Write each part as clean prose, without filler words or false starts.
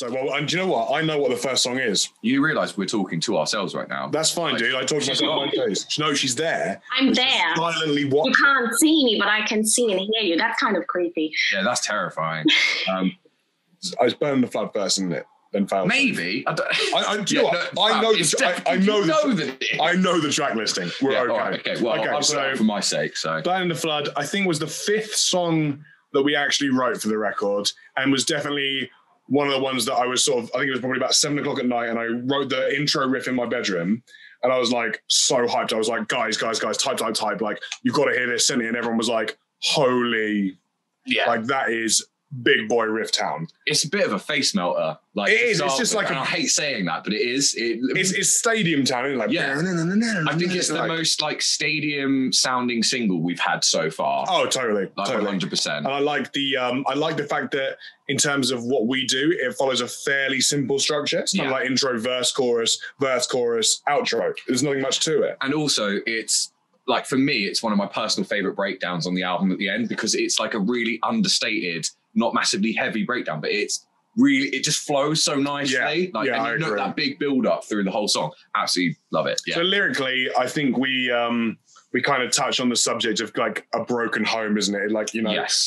So, well, and do you know what? I know what the first song is. You realise we're talking to ourselves right now. That's fine, dude. I talked to myself on my face. No, she's there. I'm there. Silently watching. You can't see me, but I can see and hear you. That's kind of creepy. Yeah, that's terrifying. It's Burn in the Flood first, isn't it? Then Failsafe. Maybe. I know the track listing. We're okay. Right, okay. Well, I'll put it for my sake. So, Burn in the Flood, I think, was the 5th song that we actually wrote for the record, and was definitely one of the ones that I was I think it was probably about 7 o'clock at night, and I wrote the intro riff in my bedroom, and I was like so hyped. I was like, guys, type, like, you've got to hear this, send it, and everyone was like, holy, like, that is big boy riff town. It's a bit of a face melter. Like, it is. It's just like I hate saying that, but it is. It's stadium town. Isn't it? Like, yeah. I think it's the most like stadium sounding single we've had so far. Oh, totally. Like 100%. And I like the fact that in terms of what we do, it follows a fairly simple structure. It's kind of like intro, verse, chorus, outro. There's nothing much to it. And also, it's like, for me, it's one of my personal favorite breakdowns on the album at the end, because it's like a really understated, not massively heavy breakdown, but it just flows so nicely. And you know that big build up through the whole song. Absolutely love it. Yeah. So lyrically, I think we kind of touch on the subject of like a broken home, isn't it? Like,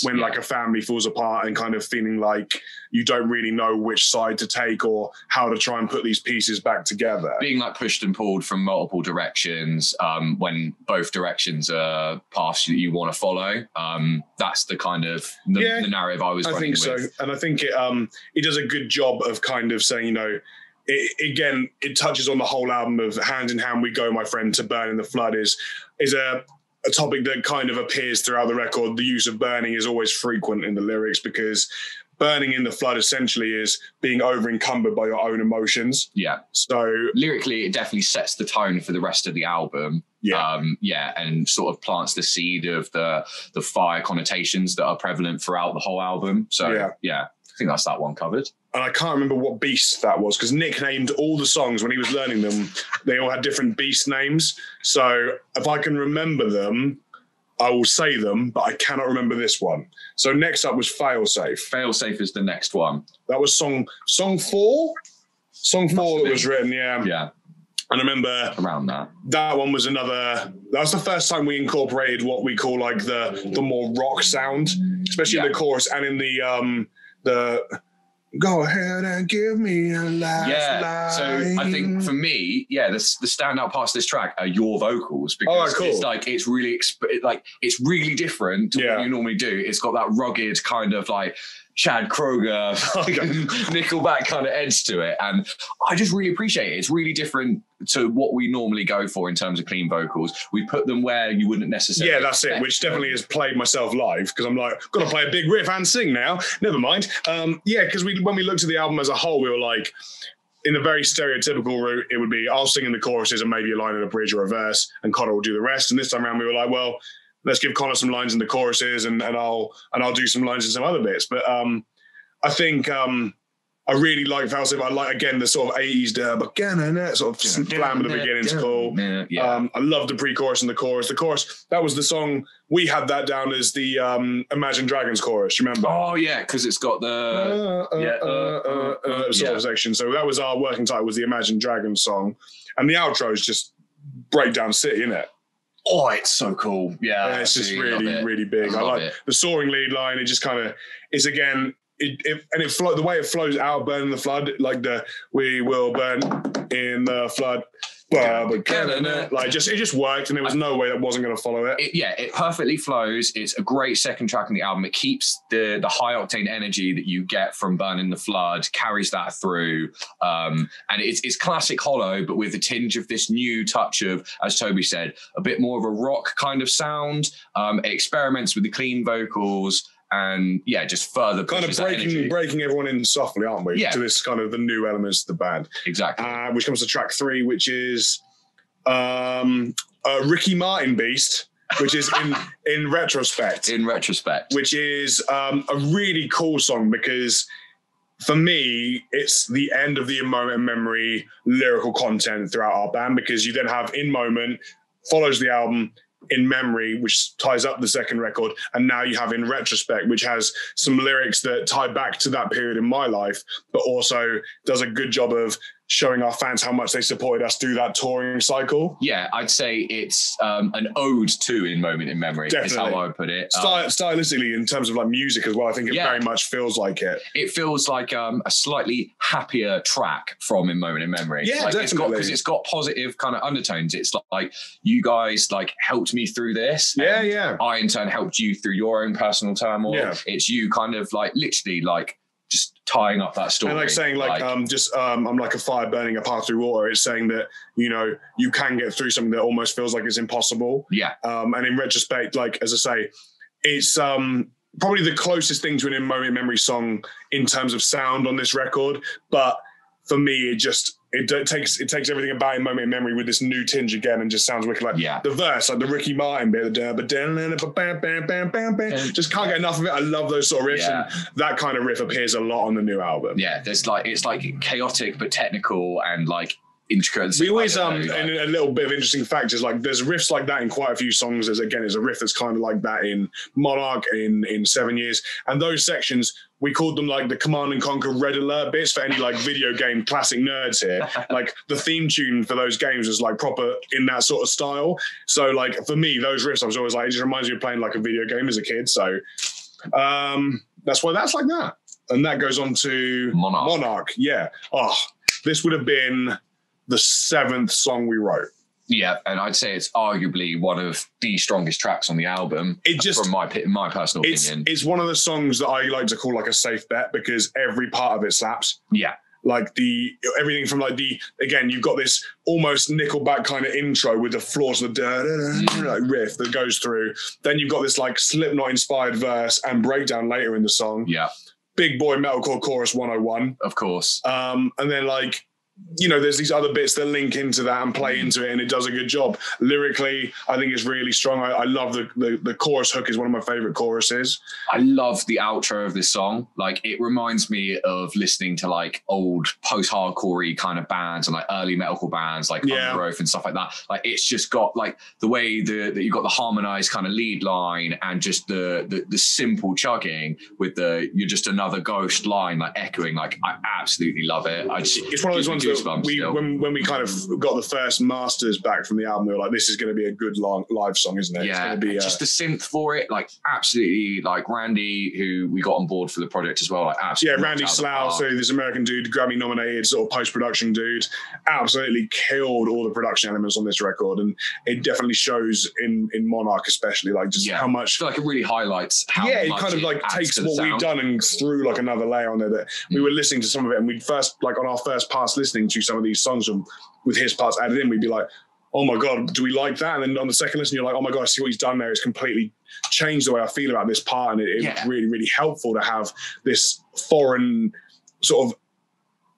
when like a family falls apart and kind of feeling like you don't really know which side to take or how to try and put these pieces back together. Being like pushed and pulled from multiple directions, when both directions are paths that you want to follow. That's the kind of the narrative I was running with. I think so. And I think it does a good job of kind of saying, it touches on the whole album of hand in hand we go, my friend, to burn in the flood is a topic that kind of appears throughout the record. The use of burning is always frequent in the lyrics, because burning in the flood essentially is being over encumbered by your own emotions. Yeah. So lyrically, it definitely sets the tone for the rest of the album. Yeah. And sort of plants the seed of the fire connotations that are prevalent throughout the whole album. So yeah, I think that's that one covered. And I can't remember what beast that was, because Nick named all the songs when he was learning them. They all had different beast names. So if I can remember them, I will say them, but I cannot remember this one. So next up was Failsafe. Failsafe is the next one. That was song 4? Song 4 that was written, Yeah. And I remember around that one was that was the first time we incorporated what we call like the more rock sound, especially in the chorus and in the go ahead and give me a lifeline. So I think for me, the standout parts of this track are your vocals, because it's like it's really different to what you normally do. It's got that rugged kind of like Chad Kroger, Nickelback kind of edge to it, and I just really appreciate it. It's really different to what we normally go for in terms of clean vocals. We put them where you wouldn't necessarily. Yeah, that's it. Which definitely has played myself live, because I'm like, got to play a big riff and sing now. Never mind. Because when we looked at the album as a whole, we were like, in a very stereotypical route, it would be I'll sing in the choruses and maybe a line in a bridge or a verse, and Connor will do the rest. And this time around, we were like, well, let's give Connor some lines in the choruses, and I'll do some lines in some other bits. But I think I really like Failsafe. I like, again, the sort of 80s sort of slam at the beginning is cool. I love the pre-chorus and the chorus. The chorus, that was the song, we had that down as the Imagine Dragons chorus, you remember? Oh, yeah, because it's got the sort of section. So that was our working title, was the Imagine Dragons song. And the outro is just Breakdown City, isn't it? Oh, it's so cool. Yeah, it's just really big. I like the soaring lead line. It just kind of is, again, the way it flows out, burn in the flood, like we will burn in the flood. It just worked, and there was no way that wasn't going to follow it. It perfectly flows. It's a great second track on the album. It keeps the high octane energy that you get from Burn in the Flood, carries that through, and it's classic Hollow, but with a tinge of this new touch of, as Toby said, a bit more of a rock kind of sound. It experiments with the clean vocals. And just further kind of breaking everyone in softly, aren't we? To this kind of the new elements of the band. Exactly. Which comes to track 3, which is Ricky Martin Beast, which is in Retrospect. In Retrospect. Which is a really cool song, because for me, it's the end of the In Moment Memory lyrical content throughout our band, because you then have In Moment, follows the album, In Memory, which ties up the second record, and now you have In Retrospect, which has some lyrics that tie back to that period in my life, but also does a good job of showing our fans how much they supported us through that touring cycle. Yeah, I'd say it's an ode to In Moment in Memory. Definitely. Is how I would put it. Stylistically, in terms of like music as well, I think it very much feels like it. It feels like a slightly happier track from In Moment in Memory. Yeah, like, definitely. Because it's got positive kind of undertones. It's like you guys like helped me through this. Yeah. I in turn helped you through your own personal turmoil. Yeah. It's you kind of like literally like just tying up that story. And like saying like I'm like a fire burning a path through water. It's saying that, you know, you can get through something that almost feels like it's impossible. Yeah. And in retrospect, like, as I say, it's probably the closest thing to an In Moment Memory song in terms of sound on this record. But for me, it takes everything about In Moment in Memory with this new tinge again, and just sounds wicked. Like the verse, like the Ricky Martin bit, just can't get enough of it. I love those sort of riffs, and that kind of riff appears a lot on the new album. Yeah, it's like chaotic but technical and like intricate. We always and a little bit of interesting fact is like there's riffs like that in quite a few songs. There's a riff that's kind of like that in Monarch, in 7 Years, and those sections we called them like the Command and Conquer Red Alert bits for any like video game classic nerds here. Like the theme tune for those games was like proper in that sort of style. So like for me, those riffs I was always like, it just reminds me of playing like a video game as a kid. So that's why that's like that, and that goes on to Monarch. Yeah. Oh, this would have been the 7th song we wrote. Yeah, and I'd say it's arguably one of the strongest tracks on the album. From my personal opinion, it's one of the songs that I like to call like a safe bet because every part of it slaps. Yeah, like everything from like again, you've got this almost Nickelback kind of intro with the floors of the like riff that goes through. Then you've got this like Slipknot inspired verse and breakdown later in the song. Yeah, big boy metalcore chorus 101, of course. And then like, you know, there's these other bits that link into that and play into it, and it does a good job. Lyrically, I think it's really strong. I love the chorus hook is one of my favorite choruses. I love the outro of this song. Like, it reminds me of listening to like old post-hardcore-y kind of bands and like early metalcore bands like Growth and stuff like that. Like, it's just got like the way that you've got the harmonized kind of lead line and just the simple chugging with the "you're just another ghost" line like echoing. Like, I absolutely love it. It's one of those ones when we kind of got the first masters back from the album, we were like, this is going to be a good live song, isn't it? Yeah, it's going to be just the synth for it, like absolutely, like Randy, who we got on board for the project as well, like absolutely. Yeah, Randy Slough, so this American dude, Grammy nominated sort of post-production dude, absolutely killed all the production elements on this record, and it definitely shows in Monarch especially, like just how much. I feel like it really highlights how it much kind of like takes what we've done and threw like another layer on there. That we were listening to some of it, and we'd first, like on our first pass listening to some of these songs with his parts added in, we'd be like, oh my God, do we like that? And then on the second listen, you're like, oh my God, I see what he's done there. It's completely changed the way I feel about this part. And it's really, really helpful to have this foreign sort of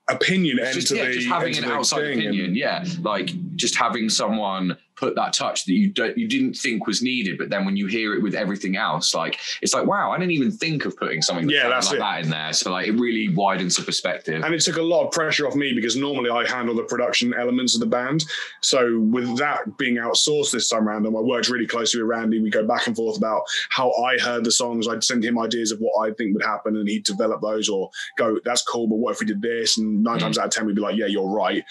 opinion just having an outside opinion. Like just having someone put that touch that you didn't think was needed, but then when you hear it with everything else, like it's like, wow, I didn't even think of putting something like that in there. So like it really widens the perspective. And it took a lot of pressure off me because normally I handle the production elements of the band. So with that being outsourced this time around, I worked really closely with Randy. We go back and forth about how I heard the songs. I'd send him ideas of what I think would happen, and he'd develop those, or go, that's cool, but what if we did this? And 9 times out of 10 we'd be like, yeah, you're right.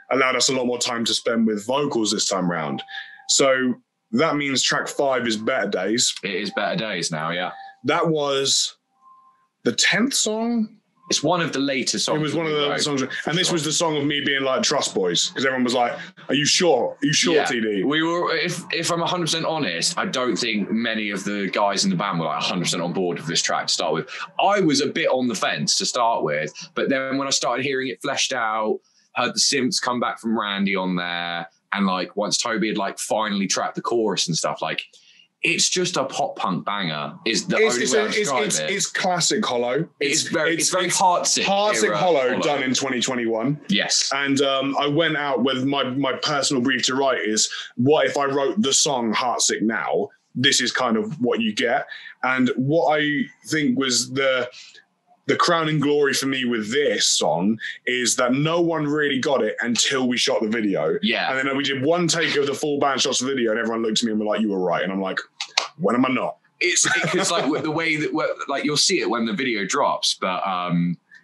Allowed us a lot more time to spend with vocals this time round. So that means track 5 is Better Days. It is Better Days now, yeah. That was the 10th song? It's one of the later songs. It was one of the songs. And this was the song of me being like, Trust Boys, because everyone was like, are you sure? Are you sure, TD? We were, if I'm 100% honest, I don't think many of the guys in the band were like 100% on board with this track to start with. I was a bit on the fence to start with, but then when I started hearing it fleshed out, heard the synths come back from Randy on there, and like once Toby had like finally tracked the chorus and stuff, like it's just a pop punk banger. Is the only way I describe it. It's classic Hollow. It's very Heartsick. Heartsick Hollow done in 2021. Yes. And I went out with my personal brief to write is, what if I wrote the song Heartsick now? This is kind of what you get. And what I think was the the crowning glory for me with this song is that no one really got it until we shot the video. Yeah. And then we did one take of the full band shots of the video, and everyone looked at me and were like, "You were right." And I'm like, "When am I not?" It's because like the way that like you'll see it when the video drops, but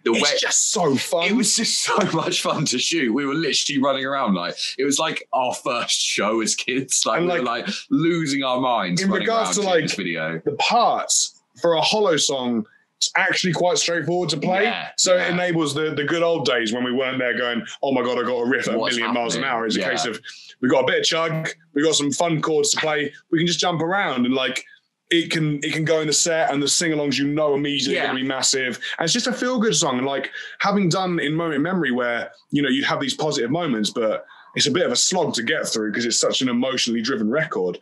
it's just so fun. It was just so much fun to shoot. We were literally running around like it was like our first show as kids. Like we were like losing our minds. In regards to like this video, the parts for a Hollow song, it's actually quite straightforward to play. So it enables the good old days when we weren't there going, "Oh my God, I got a riff at a million miles an hour." It's a case of we got a bit of chug, we got some fun chords to play. We can just jump around and like. It can go in the set, and the sing-alongs immediately going to be massive. And it's just a feel-good song. And like having done in Moment Memory where, you'd have these positive moments, but it's a bit of a slog to get through because it's such an emotionally driven record.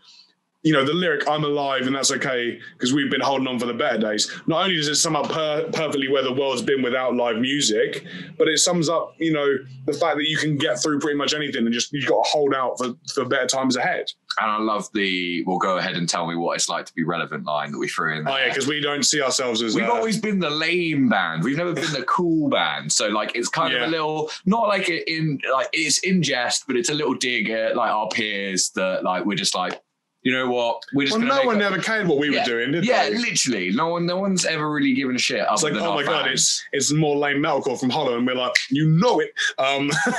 The lyric, "I'm alive and that's okay because we've been holding on for the better days." Not only does it sum up perfectly where the world's been without live music, but it sums up, the fact that you can get through pretty much anything and just, you've got to hold out for better times ahead. And I love well, go ahead and tell me what it's like to be relevant line that we threw in there. Oh yeah, because we don't see ourselves as... We've always been the lame band. We've never been the cool band. So like, it's kind of a little, not like it's in jest, but it's a little dig at like our peers that like, we're just like, you know what? We're just no one ever cared what we were doing, did they? Literally. No one's ever really given a shit. It's like, oh my God, it's more lame metalcore from Hollow, and we're like, you know it.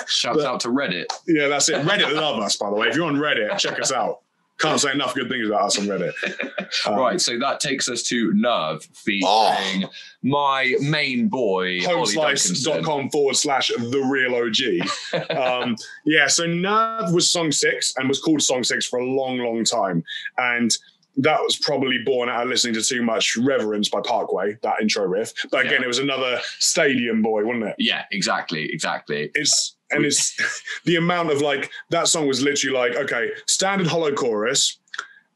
Shouts out to Reddit. Yeah, that's it. Reddit love us, by the way. If you're on Reddit, check us out. Can't say enough good things about us on Reddit. Right, so that takes us to Nerv featuring my main boy, homeslice.com/the real OG. So Nerv was song 6 and was called song 6 for a long, long time. And that was probably born out of listening to too much Reverence by Parkway, that intro riff. But again, it was another stadium boy, wasn't it? Yeah, exactly. It's the amount of like, that song was literally like, okay, standard Hollow chorus,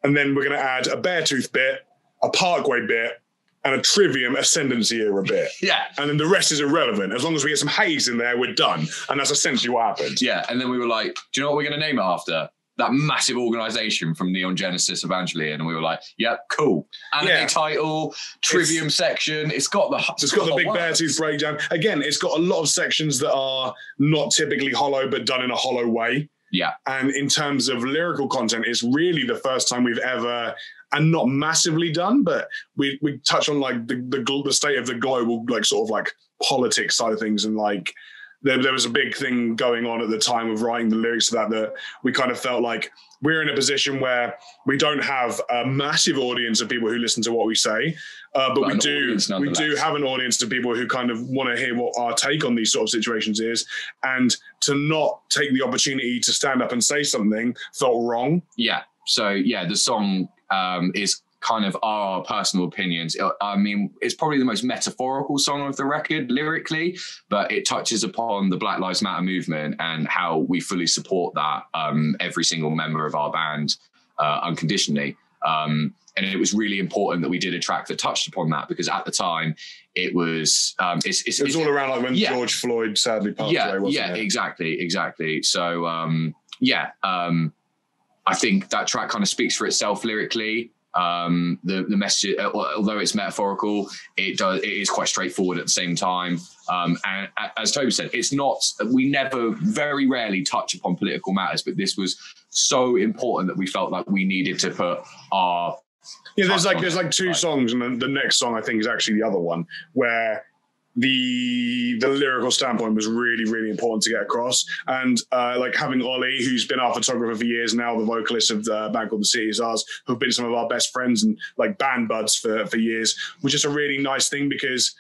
and then we're going to add a Beartooth bit, a Parkway bit, and a Trivium Ascendancy era bit. And then the rest is irrelevant. As long as we get some Haze in there, we're done. And that's essentially what happened. Yeah, and then we were like, do you know what we're going to name it after? That massive organization from Neon Genesis Evangelion, and we were like, "Yep, cool." Anime title, Trivium section. It's got the big Beartooth breakdown. Again, it's got a lot of sections that are not typically Hollow, but done in a Hollow way. Yeah. And in terms of lyrical content, it's really the first time we've ever, and not massively done, but we touch on like the state of the global like sort of like politics side of things, and like. There was a big thing going on at the time of writing the lyrics to that we kind of felt like we're in a position where we don't have a massive audience of people who listen to what we say, but we do have an audience of people who kind of want to hear what our take on these sort of situations is, and to not take the opportunity to stand up and say something felt wrong. Yeah. So the song is kind of our personal opinions. I mean, it's probably the most metaphorical song of the record lyrically, but it touches upon the Black Lives Matter movement and how we fully support that, every single member of our band, unconditionally. And it was really important that we did a track that touched upon that, because at the time it was it was all around like when George Floyd sadly passed away, wasn't it? Exactly. So I think that track kind of speaks for itself lyrically. The message, although it's metaphorical, it is quite straightforward at the same time. And as Toby said, we very rarely touch upon political matters, but this was so important that we felt like we needed to put our... Yeah, there's like two songs, and then the next song I think is actually the other one, where the lyrical standpoint was really, really important to get across. And like having Ollie, who's been our photographer for years now, the vocalist of the band called The City Is Ours, who've been some of our best friends and like band buds for years, was just a really nice thing, because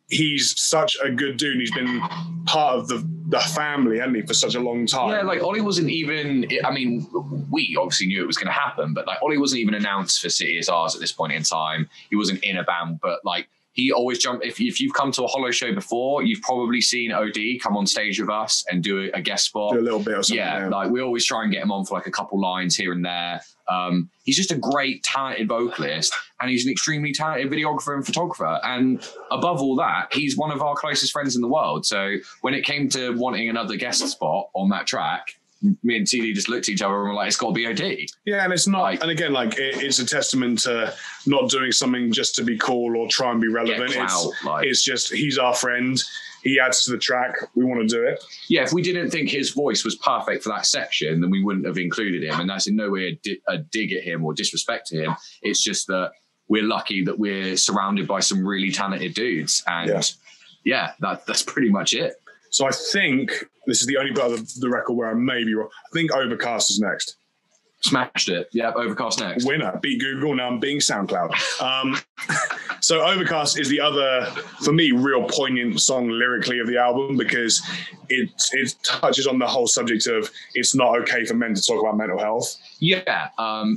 he's such a good dude. And he's been part of the family, hasn't he, for such a long time. Yeah, like Ollie wasn't even, I mean, we obviously knew it was going to happen, but like Ollie wasn't even announced for City Is Ours at this point in time. He wasn't in a band, but like, he always jumped. If you've come to a Hollow show before, you've probably seen OD come on stage with us and do a guest spot. Do a little bit or something. Yeah, like we always try and get him on for like a couple lines here and there. He's just a great, talented vocalist, and he's an extremely talented videographer and photographer. And above all that, he's one of our closest friends in the world. So when it came to wanting another guest spot on that track, me and TD just looked at each other and were like, it's got to be OD. Yeah, and it's not, like, and again, like it's a testament to not doing something just to be cool or try and be relevant. It's just, he's our friend. He adds to the track. We want to do it. Yeah, if we didn't think his voice was perfect for that section, then we wouldn't have included him. And that's in no way a dig at him or disrespect to him. It's just that we're lucky that we're surrounded by some really talented dudes. And that's pretty much it. So I think this is the only part of the record where I may be wrong. I think Overcast is next. Smashed it. Yeah, Overcast next. Winner. Beat Google, now I'm beating SoundCloud. So Overcast is the other, for me, real poignant song lyrically of the album, because it touches on the whole subject of it's not okay for men to talk about mental health. Yeah,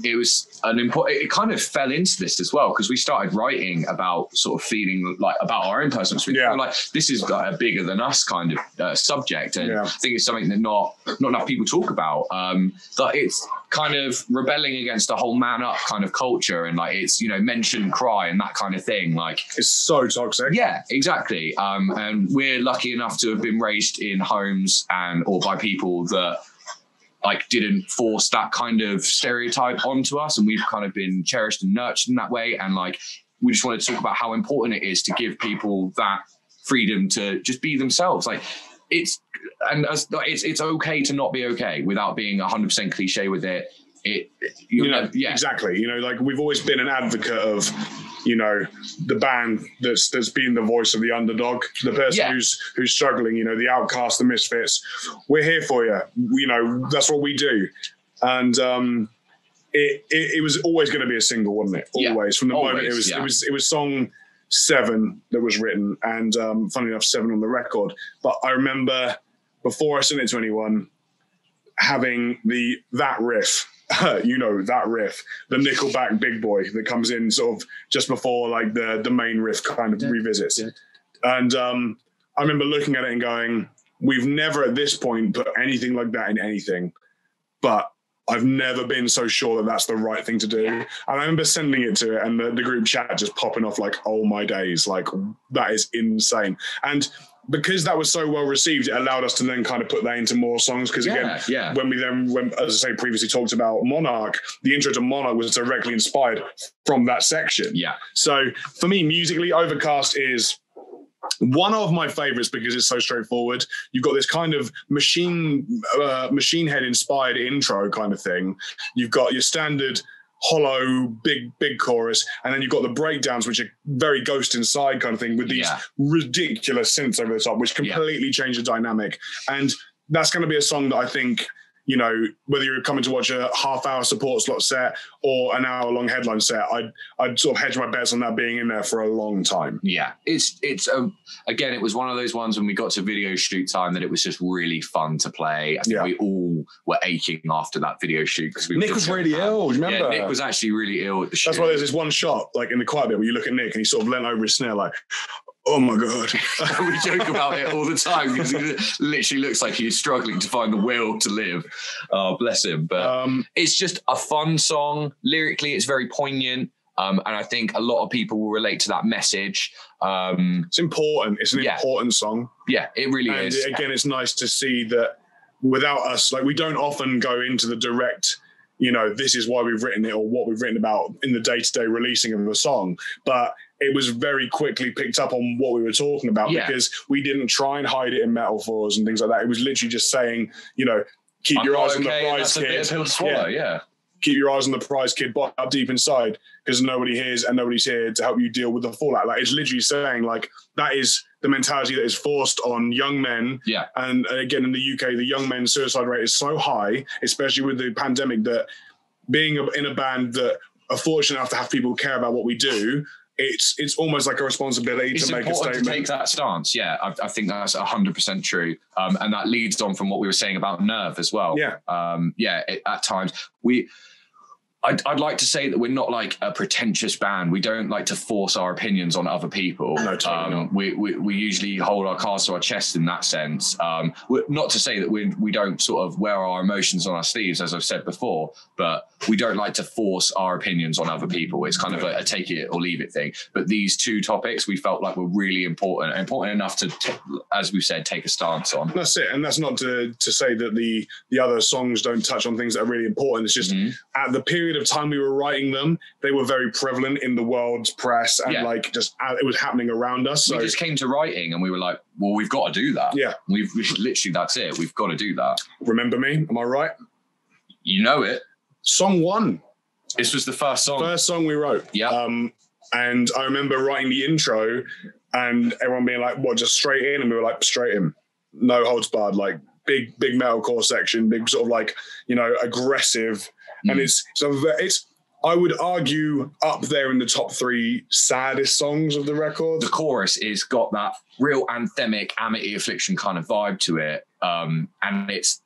it was an important, it kind of fell into this as well, because we started writing about sort of feeling like about our own personal experience. Yeah. Like, this is like a bigger than us kind of subject. And I think it's something that not enough people talk about. That it's kind of rebelling against the whole man up kind of culture, and like it's, you know, men shouldn't cry and that kind of thing. Like, it's so toxic. Yeah, exactly. And we're lucky enough to have been raised in homes or by people that like didn't force that kind of stereotype onto us, and we've kind of been cherished and nurtured in that way. And like, we just wanted to talk about how important it is to give people that freedom to just be themselves. Like, it's okay to not be okay without being 100% cliche with it. Exactly. You know, like, we've always been an advocate of, you know, the band that's been the voice of the underdog, the person who's struggling, you know, the outcast, the misfits. We're here for you. You know, that's what we do. And it was always going to be a single, wasn't it? Always. From the moment it was song 7 that was written, and funny enough, 7 on the record. But I remember before I sent it to anyone, having that riff. You know, that riff, the Nickelback Big Boy that comes in sort of just before like the main riff kind of revisits. Yeah. And I remember looking at it and going, we've never at this point put anything like that in anything, but I've never been so sure that that's the right thing to do. And I remember sending it to it, and the group chat just popping off like, oh my days, like, that is insane. And because that was so well received, it allowed us to then kind of put that into more songs. Because again, when as I say previously talked about Monarch, the intro to Monarch was directly inspired from that section. Yeah. So for me, musically, Overcast is one of my favorites because it's so straightforward. You've got this kind of machine head inspired intro kind of thing. You've got your standard hollow, big chorus, and then you've got the breakdowns, which are very Ghost Inside kind of thing, with these ridiculous synths over the top, which completely change the dynamic. And that's going to be a song that I think, you know, whether you're coming to watch a half-hour support slot set or an hour-long headline set, I'd sort of hedge my bets on that being in there for a long time. Yeah, it's again, it was one of those ones when we got to video shoot time that it was just really fun to play. I think we all were aching after that video shoot because Nick was really ill. Do you remember? Yeah, Nick was actually really ill at the shoot. That's why there's this one shot, like in the quiet bit, where you look at Nick and he sort of leant over his snare, like, oh my God. We joke about it all the time because he literally looks like he's struggling to find the will to live. Oh, bless him. But it's just a fun song. Lyrically, it's very poignant. And I think a lot of people will relate to that message. It's important. It's an important song. Yeah, it really is. And again, it's nice to see that without us, like, we don't often go into the direct, you know, this is why we've written it or what we've written about in the day-to-day releasing of a song. But it was very quickly picked up on what we were talking about because we didn't try and hide it in metaphors and things like that. It was literally just saying, you know, keep your eyes on the prize, kid. That's a bit of pill to swallow, Keep your eyes on the prize, kid, up deep inside, because nobody hears and nobody's here to help you deal with the fallout. Like, it's literally saying, like, that is the mentality that is forced on young men. Yeah. And again, in the UK, the young men's suicide rate is so high, especially with the pandemic, that being in a band that are fortunate enough to have people care about what we do, it's almost like a responsibility to make a statement. It's important to take that stance. Yeah, I think that's 100% true. And that leads on from what we were saying about Nerv as well. Yeah. At times I'd like to say that we're not like a pretentious band. We don't like to force our opinions on other people. No, totally not. We usually hold our cards to our chest in that sense. Not to say that we don't sort of wear our emotions on our sleeves, as I've said before, but we don't like to force our opinions on other people. It's kind of a take it or leave it thing. But these two topics we felt like were really important enough to, as we've said, take a stance on. That's it. And that's not to say that the other songs don't touch on things that are really important. It's just at the period of time we were writing them, they were very prevalent in the world's press and like just it was happening around us. So we just came to writing and we were like, well, we've got to do that. Yeah. We've literally, that's it. We've got to do that. Remember Me? Am I right? You know it. Song 1. This was the first song. First song we wrote. Yeah. And I remember writing the intro and everyone being like, what, just straight in? And we were like, straight in. No holds barred, like big metalcore section, big sort of like, you know, aggressive. And it's I would argue up there in the top 3 saddest songs of the record. The chorus is got that real anthemic Amity Affliction kind of vibe to it. And it's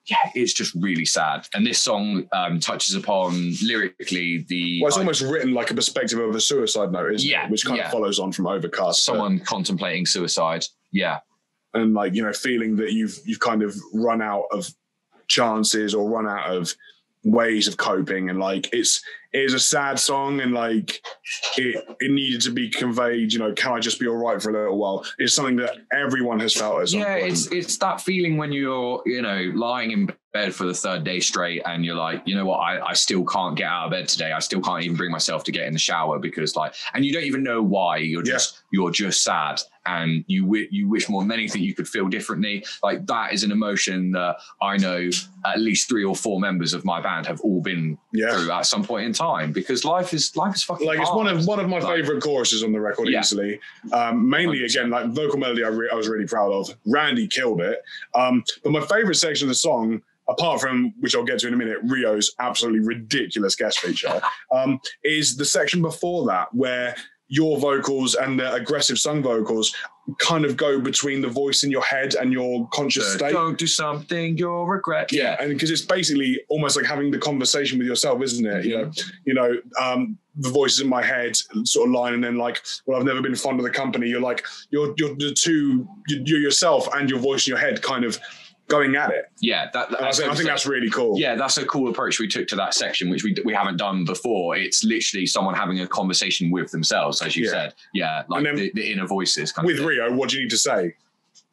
just really sad. And this song touches upon lyrically it's almost written like a perspective of a suicide note, isn't it? Which kind of follows on from Overcast. Someone contemplating suicide. Yeah. And like, you know, feeling that you've kind of run out of chances or run out of ways of coping, and like it is a sad song, and like it needed to be conveyed, you know, can I just be all right for a little while? It's something that everyone has felt at some point. It's that feeling when you're, you know, lying in bed for the 3rd day straight and you're like, you know what, I still can't get out of bed today. I still can't even bring myself to get in the shower because like, and you don't even know why. You're just sad, and you wish more than anything you could feel differently. Like that is an emotion that I know at least 3 or 4 members of my band have all been through at some point in time, because life is fucking like hard. It's one of my favorite choruses on the record easily. Mainly 100%. Again, like vocal melody I was really proud of. Randy killed it. But my favorite section of the song, apart from, which I'll get to in a minute, Rio's absolutely ridiculous guest feature, is the section before that where your vocals and the aggressive sung vocals kind of go between the voice in your head and your conscious state. Don't do something you'll regret. Yeah, and because it's basically almost like having the conversation with yourself, isn't it? You know, the voices in my head sort of line, and then like, well, I've never been fond of the company. You're like, you're yourself and your voice in your head kind of going at it. Yeah, I think that's really cool. Yeah, that's a cool approach we took to that section, which we haven't done before. It's literally someone having a conversation with themselves, as you said. Yeah, like the inner voices. Kind with Rio, what do you need to say?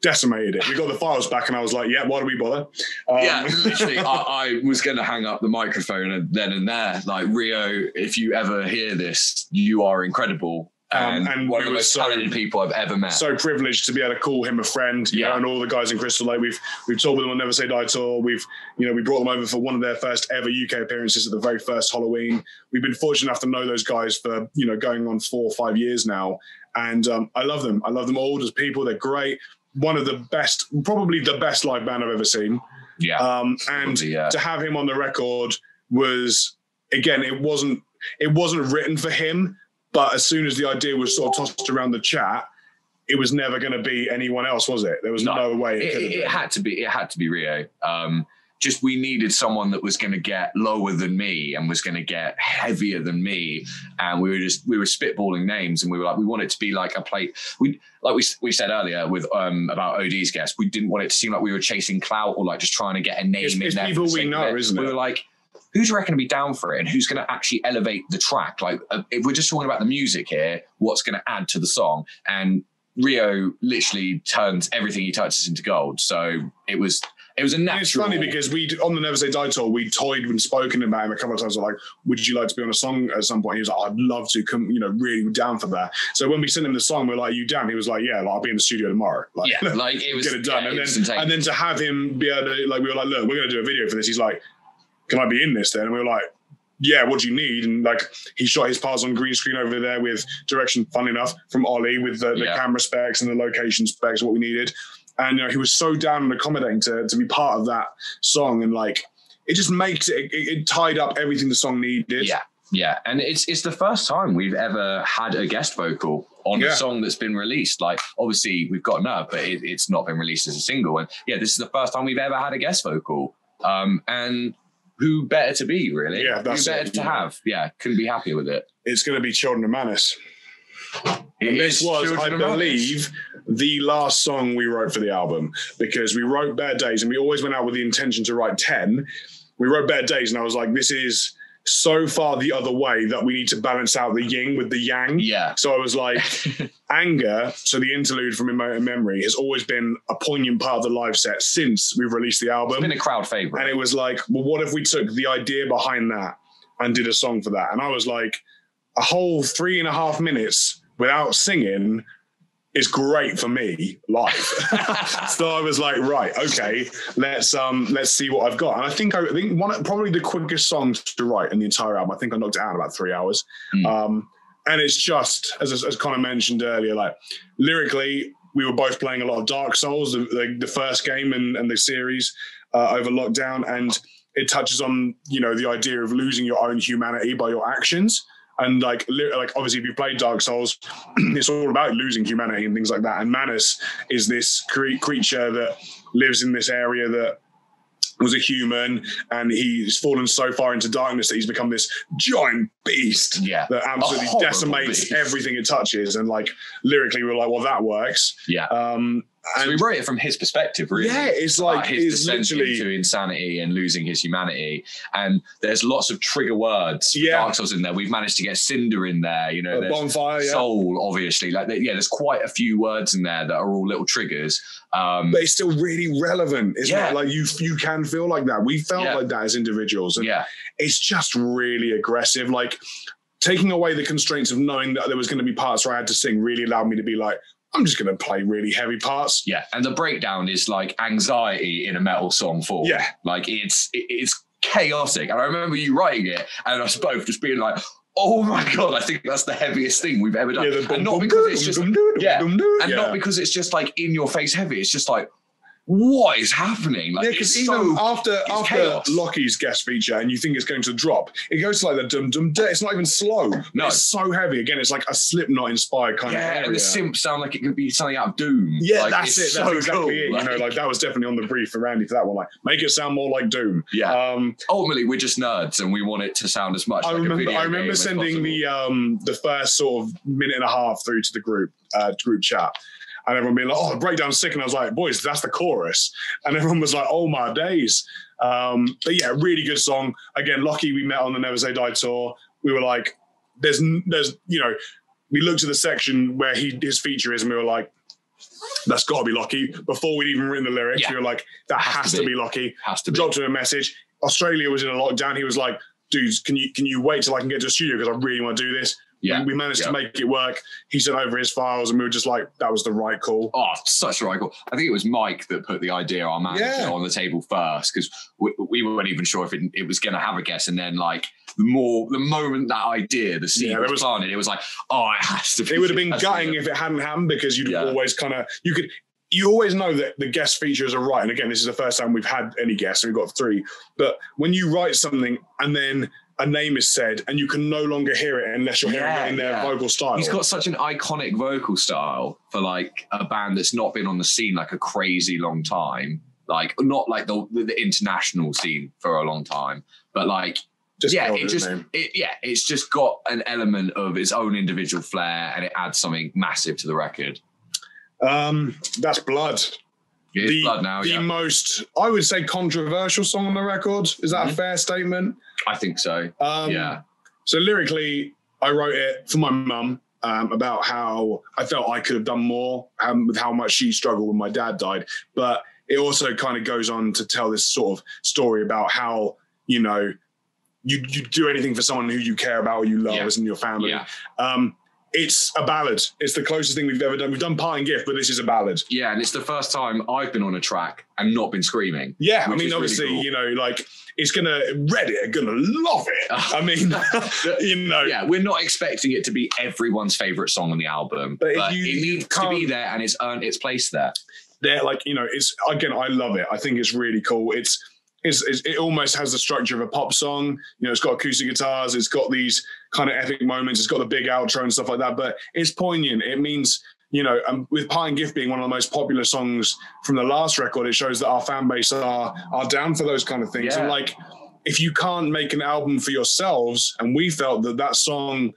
Decimated it. We got the files back, and I was like, yeah, why do we bother? Literally, I was going to hang up the microphone then and there. Like, Rio, if you ever hear this, you are incredible. And one of the most talented people I've ever met. So privileged to be able to call him a friend. You know, and all the guys in Crystal Lake, we've toured with them on Never Say Die tour. We brought them over for one of their first ever UK appearances at the very first Halloween. We've been fortunate enough to know those guys for, you know, going on 4 or 5 years now. And I love them. I love them all as people. They're great. One of the best, probably the best live band I've ever seen. Yeah. And to have him on the record was, again, it wasn't written for him. But as soon as the idea was sort of tossed around the chat, it was never going to be anyone else, was it? There was no way it had to be. It had to be Rio. Just we needed someone that was going to get lower than me and was going to get heavier than me, and we were spitballing names, and we were like, we want it to be like a plate. We said earlier with about OD's guest, we didn't want it to seem like we were chasing clout or like just trying to get a name in there. People we know, isn't it? We were like, who's reckon to be down for it, and who's going to actually elevate the track? Like, if we're just talking about the music here, what's going to add to the song? And Rio literally turns everything he touches into gold. So it was a natural. And it's funny because on the Never Say Die tour, we toyed and spoken about him a couple of times. Like, would you like to be on a song at some point? He was like, I'd love to. Come, you know, really down for that. So when we sent him the song, we're like, you down? He was like, yeah, I'll be in the studio tomorrow. Like, like it was get it done. Yeah, and then to have him be able to, like, we were like, look, we're going to do a video for this. He's like, can I be in this then? And we were like, yeah, what do you need? And like, he shot his parts on green screen over there with direction, fun enough, from Ollie with the camera specs and the location specs, what we needed. And, you know, he was so down and accommodating to be part of that song. And like, it just makes it tied up everything the song needed. Yeah. Yeah. And it's the first time we've ever had a guest vocal on a song that's been released. Like, obviously we've got Nerv, but it's not been released as a single. And yeah, this is the first time we've ever had a guest vocal. And who better to be, really? Yeah, that's who better to have? Yeah, couldn't be happier with it. It's going to be Children of Manus. This was, I believe, the last song we wrote for the album, because we wrote Better Days and we always went out with the intention to write 10. We wrote Better Days and I was like, this is so far the other way that we need to balance out the yin with the yang. Yeah. So I was like, Anger, so the interlude from Emote and Memory, has always been a poignant part of the live set since we've released the album. It's been a crowd favorite. And it was like, well, what if we took the idea behind that and did a song for that? And I was like, a whole 3.5 minutes without singing is great for me live. So I was like, right, okay, let's see what I've got. And I think probably the quickest songs to write in the entire album. I think I knocked it out in about 3 hours. And it's just, as Connor mentioned earlier, like lyrically, we were both playing a lot of Dark Souls, the first game and the series over lockdown, and it touches on, you know, the idea of losing your own humanity by your actions. And like obviously, if you played Dark Souls, it's all about losing humanity and things like that. And Manus is this creature that lives in this area that was a human, and he's fallen so far into darkness that he's become this giant beast that absolutely decimates everything it touches. And like lyrically, we're like, well, that works. Yeah. So we wrote it from his perspective, really. Yeah, it's like his descent into insanity and losing his humanity. And there's lots of trigger words for Dark Souls in there. We've managed to get Cinder in there, you know, there's bonfire, Soul, obviously. Like, there's quite a few words in there that are all little triggers. But it's still really relevant, isn't it? Like you can feel like that. We felt like that as individuals. And it's just really aggressive. Like taking away the constraints of knowing that there was going to be parts where I had to sing really allowed me to be like, I'm just going to play really heavy parts. Yeah, and the breakdown is like anxiety in a metal song form. Yeah. Like it's chaotic. And I remember you writing it and us both just being like, oh my God, I think that's the heaviest thing we've ever done. And not because it's just, not because it's just like in your face heavy. It's just like, what is happening? Like, because even after Lockie's guest feature, and you think it's going to drop, it goes to like the dum dum. It's not even slow. No, it's so heavy. Again, it's like a Slipknot inspired kind of area. And the synths sound like it could be something out of Doom. Yeah, like, that's it. That's exactly it. Like, you know, like that was definitely on the brief for Randy for that one. Like, make it sound more like Doom. Yeah. Ultimately, we're just nerds, and we want it to sound as much. I remember sending the first sort of minute and a half through to the group chat. And everyone being like, oh, the breakdown's sick. And I was like, boys, that's the chorus. And everyone was like, oh my days. But yeah, really good song. Again, Lockie, we met on the Never Say Die tour. We were like, there's, you know, we looked at the section where his feature is and we were like, that's got to be Lockie. Before we'd even written the lyrics, we were like, that has to be Lockie. Dropped him a message. Australia was in a lockdown. He was like, dudes, can you wait till I can get to the studio because I really want to do this. Yeah, we managed to make it work. He sent over his files and we were just like, that was the right call. Oh, such the right call. I think it was Mike that put the idea, our manager, on the table first, because we weren't even sure if it was going to have a guest. And then like the moment that idea, the seed was planted, it was like, oh, it has to be. It would have been gutting if it hadn't happened, because you'd always kind of, you always know that the guest features are right. And again, this is the first time we've had any guests, and we've got 3. But when you write something and then a name is said and you can no longer hear it unless you're hearing it in their vocal style. He's got such an iconic vocal style for like a band that's not been on the scene like a crazy long time. Like not like the international scene for a long time, but like, it's just got an element of its own individual flair and it adds something massive to the record. That's Blood. Blood now, the most, I would say, controversial song on the record. Is that a fair statement? I think so. So lyrically, I wrote it for my mum about how I felt I could have done more with how much she struggled when my dad died. But it also kind of goes on to tell this sort of story about how, you know, you do anything for someone who you care about or you love as in your family. Yeah. It's a ballad. It's the closest thing we've ever done. We've done Parting Gift, but this is a ballad. Yeah, and it's the first time I've been on a track and not been screaming. Yeah, I mean, obviously, really cool. You know, like, it's Reddit are going to love it. I mean, you know. Yeah, we're not expecting it to be everyone's favourite song on the album, but it needs to be there and it's earned its place there. Like, you know, it's, again, I love it. I think it's really cool. It almost has the structure of a pop song. You know, it's got acoustic guitars. It's got these kind of epic moments. It's got the big outro and stuff like that. But it's poignant. It means, you know, with Parting Gift being one of the most popular songs from the last record, it shows that our fan base are down for those kind of things. Yeah. And like, if you can't make an album for yourselves, and we felt that song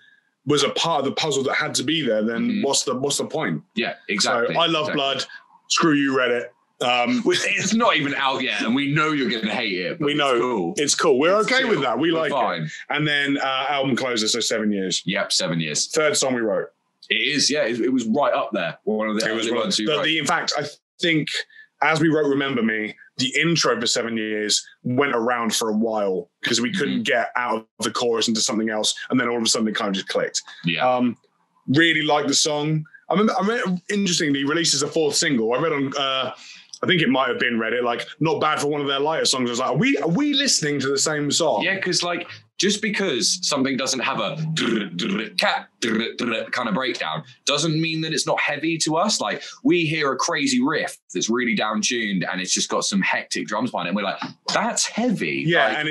was a part of the puzzle that had to be there, then what's the point? Yeah, exactly. So I love Blood. Screw you, Reddit. It's not even out yet, and we know you're going to hate it. But we know it's cool. We're okay with that. We like it. And then album closes, so 7 years. Yep, 7 years. Third song we wrote. It is, yeah. It was right up there. One of the ones you wrote. In fact, I think as we wrote Remember Me, the intro for 7 years went around for a while because we couldn't get out of the chorus into something else, and then all of a sudden it kind of just clicked. Yeah. Really liked the song. I remember, interestingly, releases a fourth single. I read on, I think it might have been Reddit, like, not bad for one of their lighter songs. I was like, are we listening to the same song? Yeah, because like, just because something doesn't have a kind of breakdown doesn't mean that it's not heavy to us. Like, we hear a crazy riff that's really down tuned and it's just got some hectic drums behind it, and we're like, that's heavy. Yeah, like, and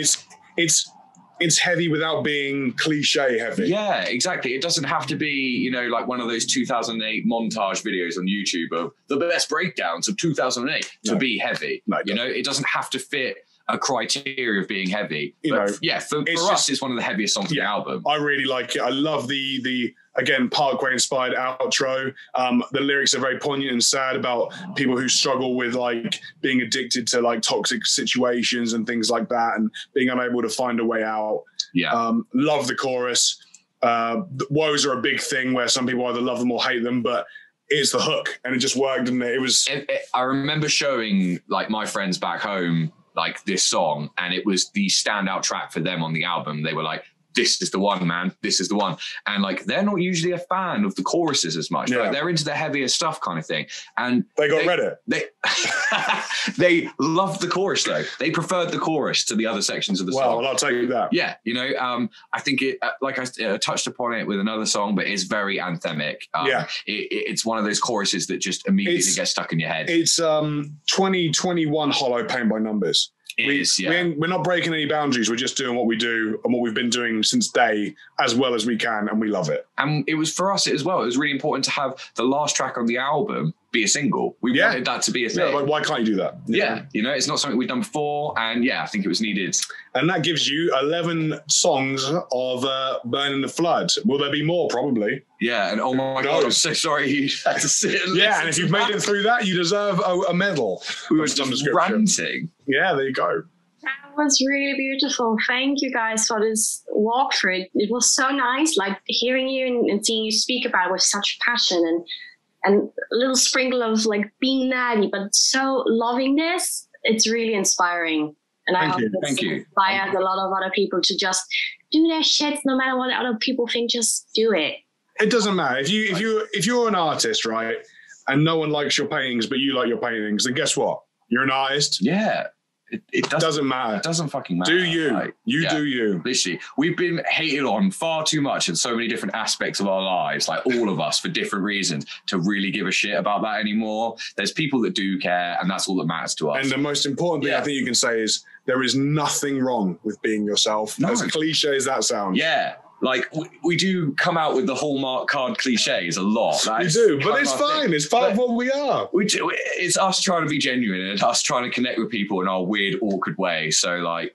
it's heavy without being cliche heavy. Yeah, exactly. It doesn't have to be, like one of those 2008 montage videos on YouTube of the best breakdowns of 2008 to be heavy. No, it doesn't have to fit a criteria of being heavy. For us, it's one of the heaviest songs on the album. I really like it. I love the again, Parkway inspired outro. The lyrics are very poignant and sad about people who struggle with like being addicted to like toxic situations and things like that, and being unable to find a way out. Yeah. Love the chorus. The woes are a big thing where some people either love them or hate them, but it's the hook and it just worked. And it was. I remember showing like my friends back home like this song, and it was the standout track for them on the album. They were like, this is the one, man. This is the one. And like, they're not usually a fan of the choruses as much. Yeah. Like, they're into the heavier stuff kind of thing. And they got Reddit. They loved the chorus though. They preferred the chorus to the other sections of the song. Well, I'll tell you that. Yeah. I think it, like I touched upon it with another song, but it's very anthemic. It's one of those choruses that just immediately gets stuck in your head. It's 2021 Hollow Paint by Numbers. We're not breaking any boundaries. We're just doing what we do and what we've been doing since day as well as we can, and we love it. And it was for us as well. It was really important to have the last track on the album be a single. We wanted that to be a thing. Yeah, like, why can't you do that? Yeah, it's not something we've done before, and I think it was needed. And that gives you 11 songs of Burning the Flood. Will there be more? Probably. Yeah, and oh my God, I'm so sorry you had to sit and listen. And if you've made it through that, you deserve a medal. We were just ranting. Yeah, there you go. That was really beautiful. Thank you guys for this walkthrough. It was so nice, like hearing you and seeing you speak about it with such passion and a little sprinkle of like being nerdy, but so loving this. It's really inspiring. And I hope it inspires a lot of other people to just do their shit no matter what other people think, just do it. It doesn't matter. If you're an artist, right, and no one likes your paintings, but you like your paintings, then guess what? You're an artist. Yeah. It doesn't matter. It doesn't fucking matter. Do you. Do you. Literally. We've been hated on far too much in so many different aspects of our lives, like all of us for different reasons, to really give a shit about that anymore. There's people that do care, and that's all that matters to us. And the most important thing I think you can say is there is nothing wrong with being yourself. No. As cliche as that sounds. Yeah. Like, we do come out with the Hallmark card cliches a lot. We do, but it's fine. It's part of what we are. We do. It's us trying to be genuine and us trying to connect with people in our weird, awkward way. So, like,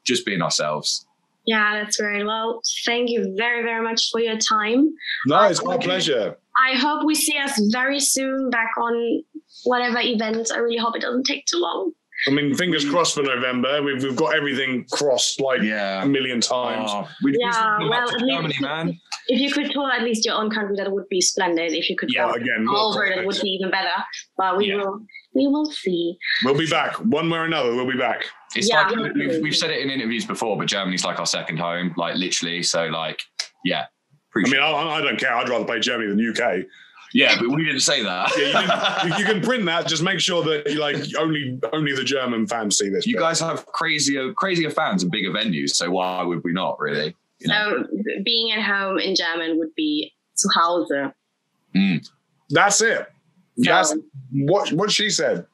just being ourselves. Yeah, that's very well. Thank you very, very much for your time. No, it's my pleasure. I hope we see us very soon back on whatever event. I really hope it doesn't take too long. I mean, fingers crossed for November. We've got everything crossed like a million times. Germany, man. If you could tour at least your own country, that would be splendid. If you could go over, that would be even better. But we will see. We'll be back one way or another. We'll be back. It's like we've said it in interviews before, but Germany's like our second home, like literally. So like, I don't care. I'd rather play Germany than UK. Yeah, but we didn't say that. You can print that. Just make sure that only the German fans see this. You guys have crazier fans and bigger venues, so why would we not, really? So being at home in German would be zu Hause. That's it. That's what she said.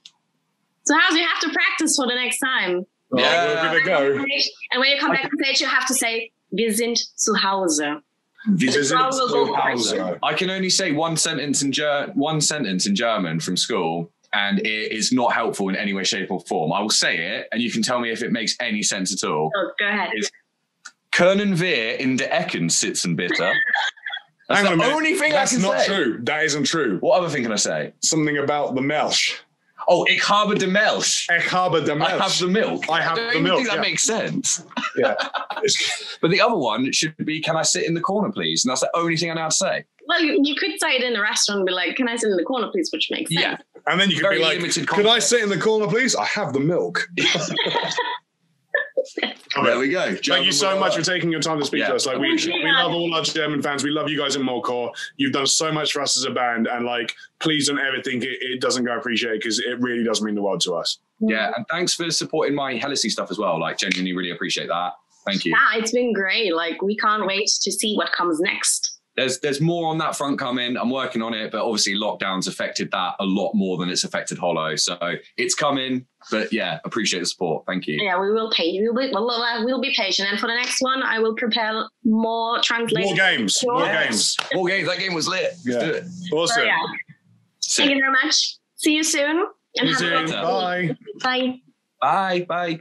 Zu Hause, you have to practice for the next time. We're gonna go. And when you come back on stage, you have to say, "Wir sind zu Hause." I can only say one sentence in German from school, and it is not helpful in any way, shape, or form. I will say it, and you can tell me if it makes any sense at all. Oh, go ahead. Können wir in der Ecken sitzen, bitte? That's the only thing I can say. That's not true. That isn't true. What other thing can I say? Something about the Melch. Oh, ich habe de Milch. Ich habe de Milch. I have the milk. I have the milk. I don't think that makes sense. Yeah. But the other one should be, can I sit in the corner, please? And that's the only thing I know how to say. Well, you could say it in a restaurant and be like, can I sit in the corner, please? Which makes sense. Yeah. And then you could be like, could I sit in the corner, please? I have the milk. There we go. Thank you so much for taking your time to speak to us. Like we love all our German fans. We love you guys in MoreCore. You've done so much for us as a band, and like, please don't ever think it doesn't go appreciated, because it really does mean the world to us. Yeah, and thanks for supporting my Heresy stuff as well. Like, genuinely, really appreciate that. Thank you. Yeah, it's been great. Like, we can't wait to see what comes next. There's more on that front coming. I'm working on it, but obviously lockdowns affected that a lot more than it's affected Hollow. So it's coming, but yeah, appreciate the support. Thank you. Yeah, we'll be patient. And for the next one, I will prepare more translations. More games. More games. More games. That game was lit. Yeah. Let's do it. Awesome. So, yeah. Thank you very much. See you soon. See you soon. Bye. Bye. Bye. Bye.